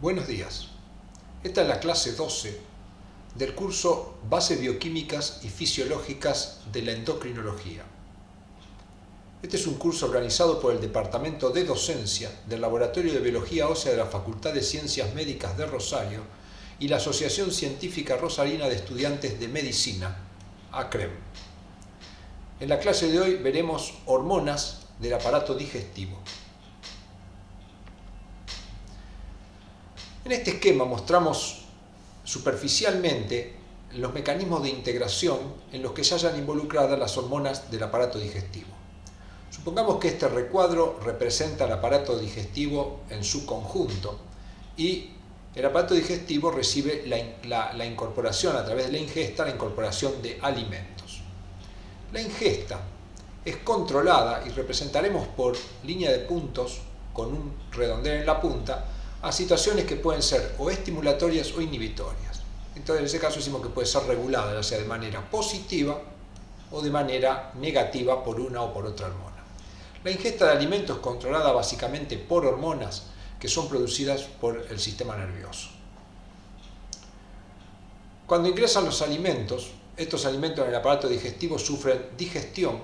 Buenos días. Esta es la clase 12 del curso Bases Bioquímicas y Fisiológicas de la Endocrinología. Este es un curso organizado por el Departamento de Docencia del Laboratorio de Biología Ósea de la Facultad de Ciencias Médicas de Rosario y la Asociación Científica Rosarina de Estudiantes de Medicina, ACREM. En la clase de hoy veremos hormonas del aparato digestivo. En este esquema mostramos superficialmente los mecanismos de integración en los que se hayan involucradas las hormonas del aparato digestivo. Supongamos que este recuadro representa el aparato digestivo en su conjunto y el aparato digestivo recibe la incorporación a través de la ingesta, la incorporación de alimentos. La ingesta es controlada y representaremos por línea de puntos con un redondel en la punta a situaciones que pueden ser o estimulatorias o inhibitorias. Entonces en ese caso decimos que puede ser regulada, ya sea de manera positiva o de manera negativa por una o por otra hormona. La ingesta de alimentos es controlada básicamente por hormonas que son producidas por el sistema nervioso. Cuando ingresan los alimentos, estos alimentos en el aparato digestivo sufren digestión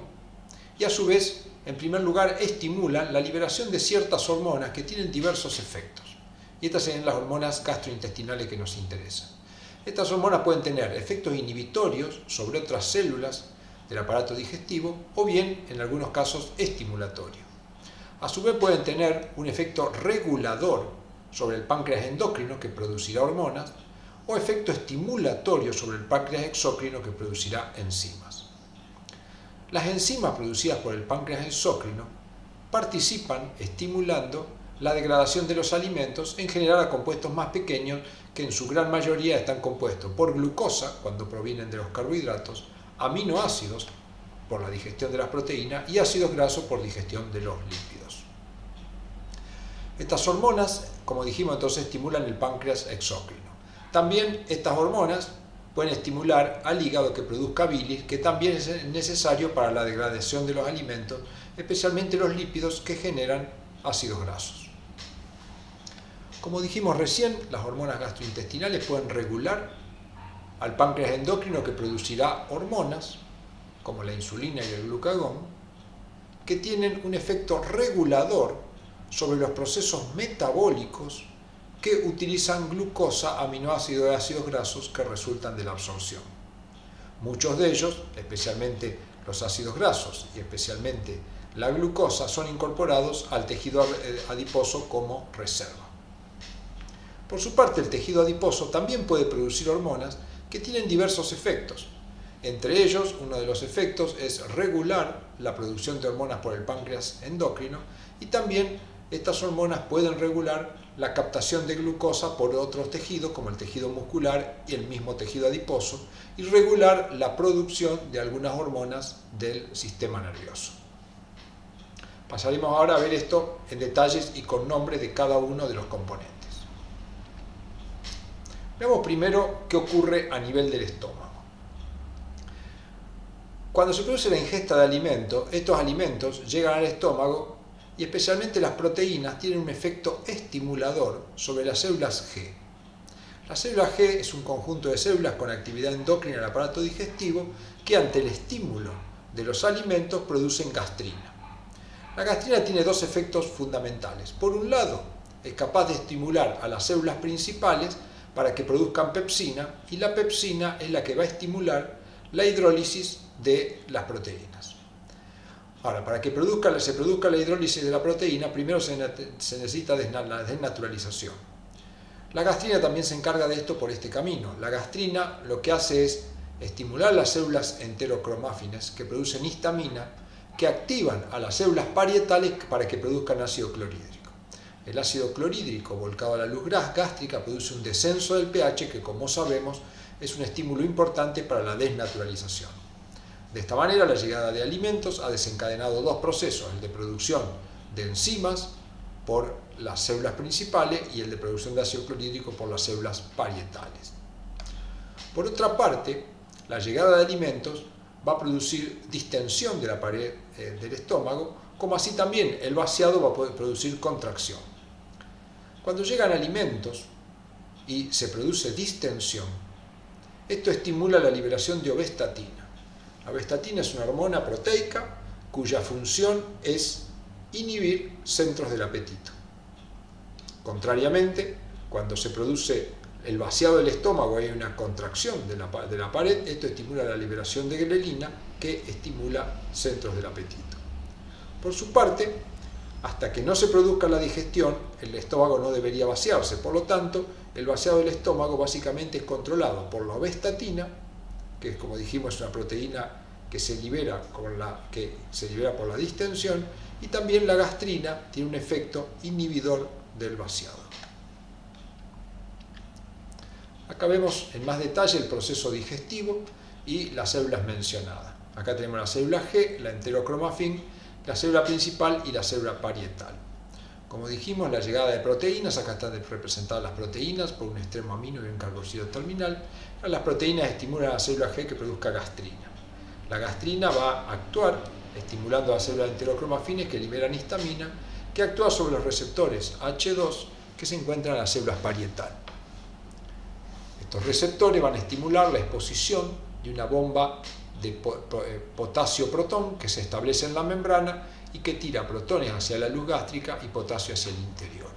y a su vez, en primer lugar, estimulan la liberación de ciertas hormonas que tienen diversos efectos. Y estas serían las hormonas gastrointestinales que nos interesan. Estas hormonas pueden tener efectos inhibitorios sobre otras células del aparato digestivo o bien, en algunos casos, estimulatorios. A su vez pueden tener un efecto regulador sobre el páncreas endocrino que producirá hormonas o efecto estimulatorio sobre el páncreas exócrino que producirá enzimas. Las enzimas producidas por el páncreas exócrino participan estimulando la degradación de los alimentos, en general a compuestos más pequeños que en su gran mayoría están compuestos por glucosa, cuando provienen de los carbohidratos, aminoácidos por la digestión de las proteínas y ácidos grasos por digestión de los lípidos. Estas hormonas, como dijimos entonces, estimulan el páncreas exócrino. También estas hormonas pueden estimular al hígado que produzca bilis, que también es necesario para la degradación de los alimentos, especialmente los lípidos que generan ácidos grasos. Como dijimos recién, las hormonas gastrointestinales pueden regular al páncreas endocrino que producirá hormonas, como la insulina y el glucagón, que tienen un efecto regulador sobre los procesos metabólicos que utilizan glucosa, aminoácidos y ácidos grasos que resultan de la absorción. Muchos de ellos, especialmente los ácidos grasos y especialmente la glucosa, son incorporados al tejido adiposo como reserva. Por su parte, el tejido adiposo también puede producir hormonas que tienen diversos efectos. Entre ellos, uno de los efectos es regular la producción de hormonas por el páncreas endocrino y también estas hormonas pueden regular la captación de glucosa por otros tejidos como el tejido muscular y el mismo tejido adiposo y regular la producción de algunas hormonas del sistema nervioso. Pasaremos ahora a ver esto en detalles y con nombres de cada uno de los componentes. Veamos primero qué ocurre a nivel del estómago. Cuando se produce la ingesta de alimentos, estos alimentos llegan al estómago y especialmente las proteínas tienen un efecto estimulador sobre las células G. La célula G es un conjunto de células con actividad endocrina en el aparato digestivo que ante el estímulo de los alimentos producen gastrina. La gastrina tiene dos efectos fundamentales. Por un lado, es capaz de estimular a las células principales para que produzcan pepsina y la pepsina es la que va a estimular la hidrólisis de las proteínas. Ahora, para que se produzca la hidrólisis de la proteína, primero se necesita la desnaturalización. La gastrina también se encarga de esto por este camino. La gastrina lo que hace es estimular las células enterocromáfines que producen histamina, que activan a las células parietales para que produzcan ácido clorhídrico. El ácido clorhídrico volcado a la luz gástrica produce un descenso del pH que, como sabemos, es un estímulo importante para la desnaturalización. De esta manera, la llegada de alimentos ha desencadenado dos procesos, el de producción de enzimas por las células principales y el de producción de ácido clorhídrico por las células parietales. Por otra parte, la llegada de alimentos va a producir distensión de la pared del estómago, como así también el vaciado va a poder producir contracción. Cuando llegan alimentos y se produce distensión, esto estimula la liberación de obestatina. La obestatina es una hormona proteica cuya función es inhibir centros del apetito. Contrariamente, cuando se produce el vaciado del estómago, hay una contracción de la pared, esto estimula la liberación de grelina que estimula centros del apetito. Por su parte, hasta que no se produzca la digestión, el estómago no debería vaciarse. Por lo tanto, el vaciado del estómago básicamente es controlado por la obestatina, que es, como dijimos, una proteína que se libera por la distensión, y también la gastrina tiene un efecto inhibidor del vaciado. Acá vemos en más detalle el proceso digestivo y las células mencionadas. Acá tenemos la célula G, la enterocromafin, la célula principal y la célula parietal. Como dijimos, la llegada de proteínas, acá están representadas las proteínas por un extremo amino y un carboxilo terminal. Las proteínas estimulan a la célula G que produzca gastrina. La gastrina va a actuar estimulando a las células enterocromafines que liberan histamina, que actúa sobre los receptores H2 que se encuentran en las células parietal. Estos receptores van a estimular la exposición de una bomba de potasio-protón que se establece en la membrana y que tira protones hacia la luz gástrica y potasio hacia el interior.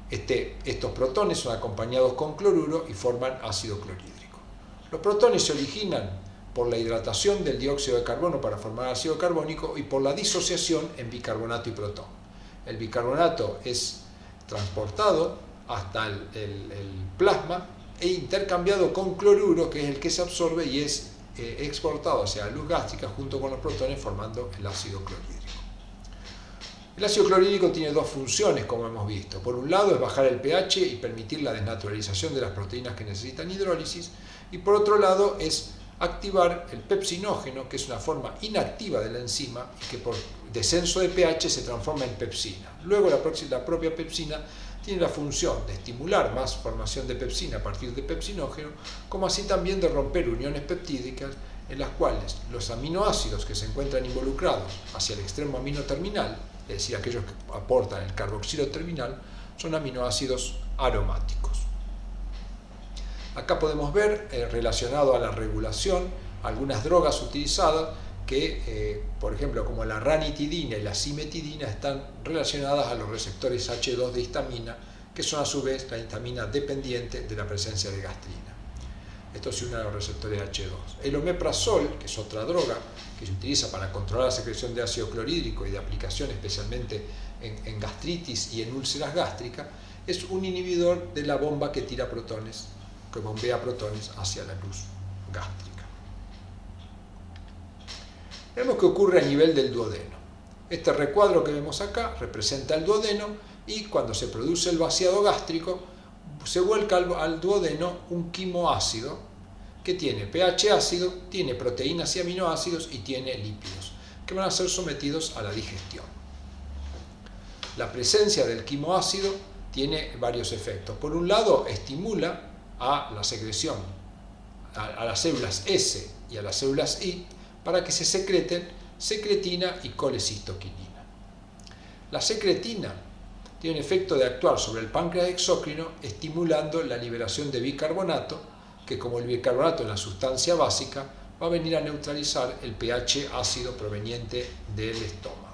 Estos protones son acompañados con cloruro y forman ácido clorhídrico. Los protones se originan por la hidratación del dióxido de carbono para formar ácido carbónico y por la disociación en bicarbonato y protón. El bicarbonato es transportado hasta el plasma e intercambiado con cloruro, que es el que se absorbe y es exportado hacia la luz gástrica junto con los protones formando el ácido clorhídrico. El ácido clorhídrico tiene dos funciones, como hemos visto. Por un lado es bajar el pH y permitir la desnaturalización de las proteínas que necesitan hidrólisis, y por otro lado es activar el pepsinógeno, que es una forma inactiva de la enzima y que por descenso de pH se transforma en pepsina. Luego la propia pepsina tiene la función de estimular más formación de pepsina a partir de pepsinógeno, como así también de romper uniones peptídicas en las cuales los aminoácidos que se encuentran involucrados hacia el extremo amino terminal, es decir, aquellos que aportan el carboxilo terminal, son aminoácidos aromáticos. Acá podemos ver, relacionado a la regulación, algunas drogas utilizadas que, por ejemplo, como la ranitidina y la cimetidina, están relacionadas a los receptores H2 de histamina, que son a su vez la histamina dependiente de la presencia de gastrina. Esto se une a los receptores H2. El omeprazol, que es otra droga que se utiliza para controlar la secreción de ácido clorhídrico y de aplicación especialmente en gastritis y en úlceras gástricas, es un inhibidor de la bomba que tira protones, que bombea protones hacia la luz gástrica. Vemos que ocurre a nivel del duodeno. Este recuadro que vemos acá representa el duodeno y cuando se produce el vaciado gástrico se vuelca al duodeno un quimoácido que tiene pH ácido, tiene proteínas y aminoácidos y tiene lípidos que van a ser sometidos a la digestión. La presencia del quimoácido tiene varios efectos. Por un lado, estimula a la secreción a las células S y a las células I para que se secreten secretina y colecistoquinina. La secretina tiene un efecto de actuar sobre el páncreas exócrino estimulando la liberación de bicarbonato, que como el bicarbonato es la sustancia básica, va a venir a neutralizar el pH ácido proveniente del estómago.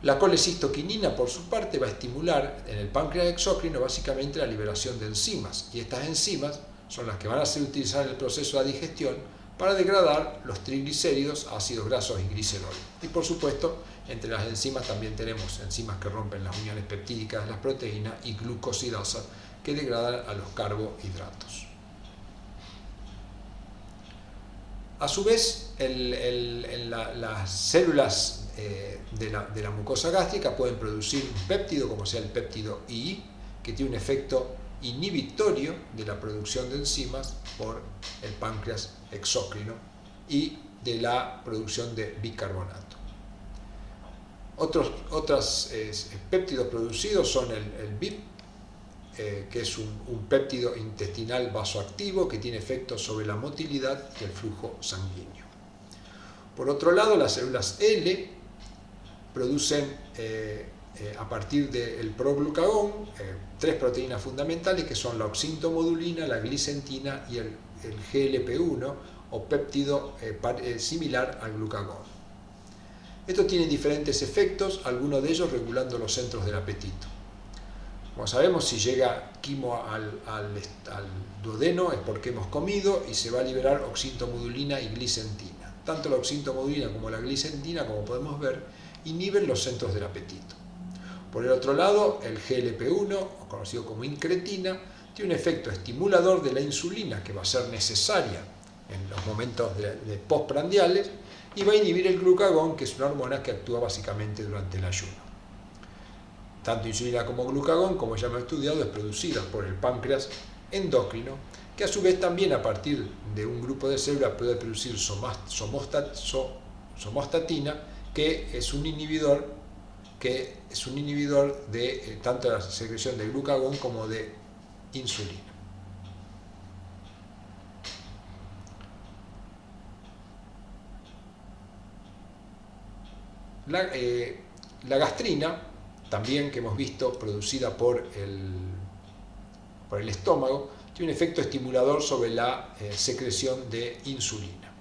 La colecistoquinina, por su parte, va a estimular en el páncreas exócrino básicamente la liberación de enzimas, y estas enzimas son las que van a ser utilizadas en el proceso de la digestión para degradar los triglicéridos, ácidos grasos y glicerol. Y por supuesto, entre las enzimas también tenemos enzimas que rompen las uniones peptídicas de las proteínas y glucosidasa que degradan a los carbohidratos. A su vez, las células de la mucosa gástrica pueden producir un péptido, como sea el péptido I, que tiene un efecto inhibitorio de la producción de enzimas por el páncreas exócrino y de la producción de bicarbonato. Otros péptidos producidos son el BIP, que es un péptido intestinal vasoactivo que tiene efectos sobre la motilidad y el flujo sanguíneo. Por otro lado, las células L producen a partir del proglucagón, 3 proteínas fundamentales que son la oxintomodulina, la glicentina y el GLP-1 o péptido similar al glucagón. Esto tiene diferentes efectos, algunos de ellos regulando los centros del apetito. Como sabemos, si llega quimo al duodeno es porque hemos comido y se va a liberar oxintomodulina y glicentina. Tanto la oxintomodulina como la glicentina, como podemos ver, inhiben los centros del apetito. Por el otro lado, el GLP-1, conocido como incretina, tiene un efecto estimulador de la insulina que va a ser necesaria en los momentos de postprandiales y va a inhibir el glucagón, que es una hormona que actúa básicamente durante el ayuno. Tanto insulina como glucagón, como ya hemos estudiado, es producida por el páncreas endocrino, que a su vez también a partir de un grupo de células puede producir somostatina, que es un inhibidor de tanto la secreción de glucagón como de insulina. La gastrina, también que hemos visto producida por el estómago, tiene un efecto estimulador sobre la secreción de insulina.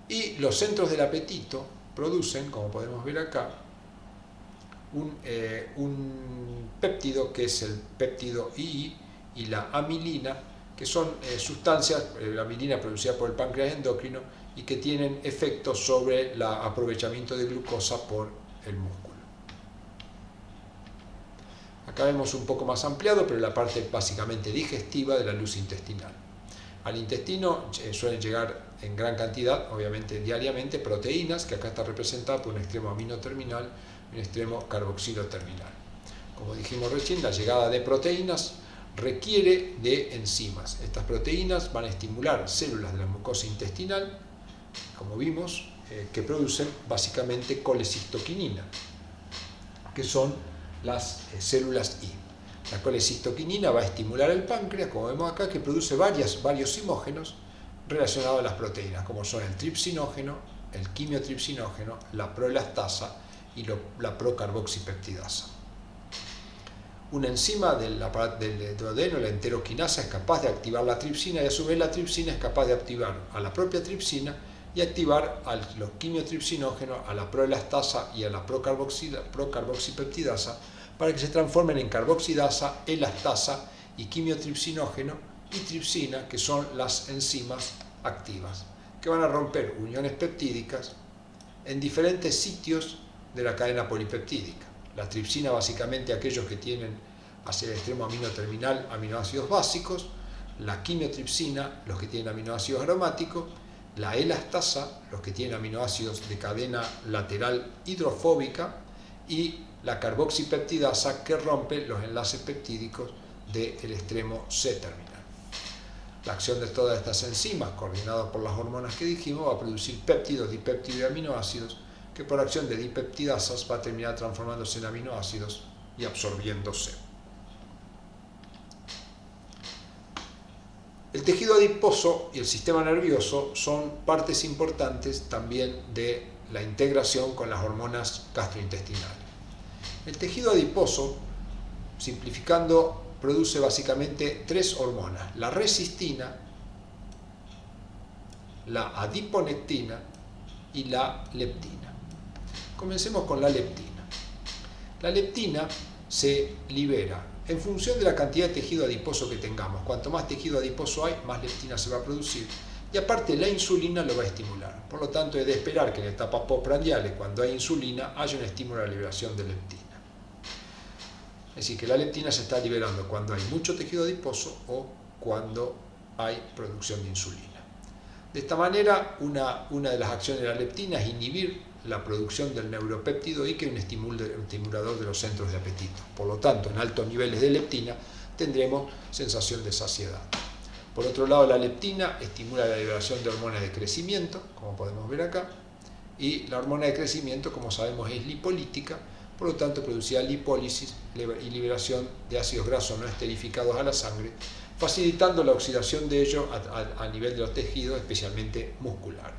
Y los centros del apetito producen, como podemos ver acá, un péptido que es el péptido II y la amilina, que son sustancias, la amilina producida por el páncreas endocrino, y que tienen efectos sobre el aprovechamiento de glucosa por el músculo. Acá vemos un poco más ampliado, pero la parte básicamente digestiva de la luz intestinal. Al intestino suelen llegar en gran cantidad, obviamente diariamente, proteínas, que acá está representada por un extremo amino terminal y un extremo carboxilo terminal. Como dijimos recién, la llegada de proteínas requiere de enzimas. Estas proteínas van a estimular células de la mucosa intestinal, como vimos, que producen básicamente colecistoquinina, que son las células I. La colecistoquinina va a estimular el páncreas, como vemos acá, que produce varios zimógenos relacionados a las proteínas, como son el tripsinógeno, el quimiotripsinógeno, la proelastasa y la procarboxipeptidasa. Una enzima del duodeno, la enteroquinasa, es capaz de activar la tripsina y a su vez la tripsina es capaz de activar a la propia tripsina y activar a los quimiotripsinógenos, a la proelastasa y a la procarboxipeptidasa para que se transformen en carboxidasa, elastasa y quimiotripsinógeno y tripsina, que son las enzimas activas, que van a romper uniones peptídicas en diferentes sitios de la cadena polipeptídica. La tripsina básicamente aquellos que tienen hacia el extremo amino terminal aminoácidos básicos, la quimiotripsina los que tienen aminoácidos aromáticos, la elastasa los que tienen aminoácidos de cadena lateral hidrofóbica y la carboxipeptidasa que rompe los enlaces peptídicos del extremo C terminal. La acción de todas estas enzimas, coordinada por las hormonas que dijimos, va a producir péptidos, dipéptidos y aminoácidos que por acción de dipeptidasas va a terminar transformándose en aminoácidos y absorbiéndose. El tejido adiposo y el sistema nervioso son partes importantes también de la integración con las hormonas gastrointestinales. El tejido adiposo, simplificando, produce básicamente 3 hormonas: la resistina, la adiponectina y la leptina. Comencemos con la leptina. La leptina se libera en función de la cantidad de tejido adiposo que tengamos. Cuanto más tejido adiposo hay, más leptina se va a producir. Y aparte la insulina lo va a estimular. Por lo tanto, es de esperar que en etapas postprandiales, cuando hay insulina, haya un estímulo a la liberación de leptina. Es decir, que la leptina se está liberando cuando hay mucho tejido adiposo o cuando hay producción de insulina. De esta manera, una de las acciones de la leptina es inhibir la producción del neuropéptido I, que es un estimulador de los centros de apetito. Por lo tanto, en altos niveles de leptina tendremos sensación de saciedad. Por otro lado, la leptina estimula la liberación de hormonas de crecimiento, como podemos ver acá, y la hormona de crecimiento, como sabemos, es lipolítica, por lo tanto producirá lipólisis y liberación de ácidos grasos no esterificados a la sangre, facilitando la oxidación de ellos a nivel de los tejidos, especialmente muscular.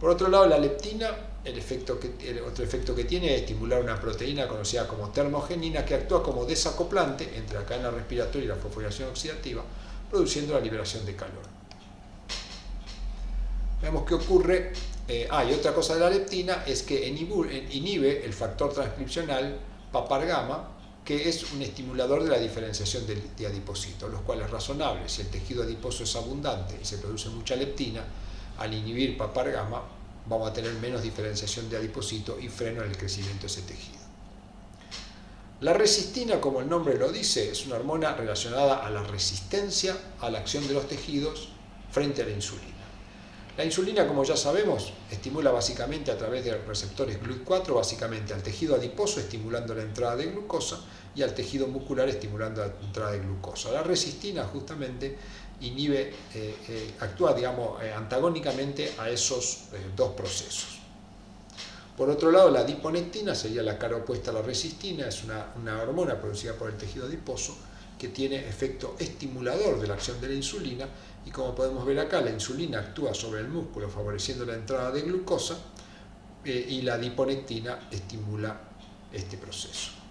Por otro lado, la leptina, otro efecto que tiene es estimular una proteína conocida como termogenina, que actúa como desacoplante entre la cadena respiratoria y la fosforilación oxidativa, produciendo la liberación de calor. Veamos qué ocurre. Y otra cosa de la leptina es que inhibe el factor transcripcional PAPAR-gamma, que es un estimulador de la diferenciación de adipocitos, lo cual es razonable. Si el tejido adiposo es abundante y se produce mucha leptina, al inhibir PAPAR-gamma vamos a tener menos diferenciación de adipocitos y freno en el crecimiento de ese tejido. La resistina, como el nombre lo dice, es una hormona relacionada a la resistencia a la acción de los tejidos frente a la insulina. La insulina, como ya sabemos, estimula básicamente a través de receptores GLUT4, básicamente al tejido adiposo estimulando la entrada de glucosa y al tejido muscular estimulando la entrada de glucosa. La resistina justamente actúa, antagónicamente a esos dos procesos. Por otro lado, la adiponectina sería la cara opuesta a la resistina, es una hormona producida por el tejido adiposo que tiene efecto estimulador de la acción de la insulina, y como podemos ver acá, la insulina actúa sobre el músculo favoreciendo la entrada de glucosa y la adiponectina estimula este proceso.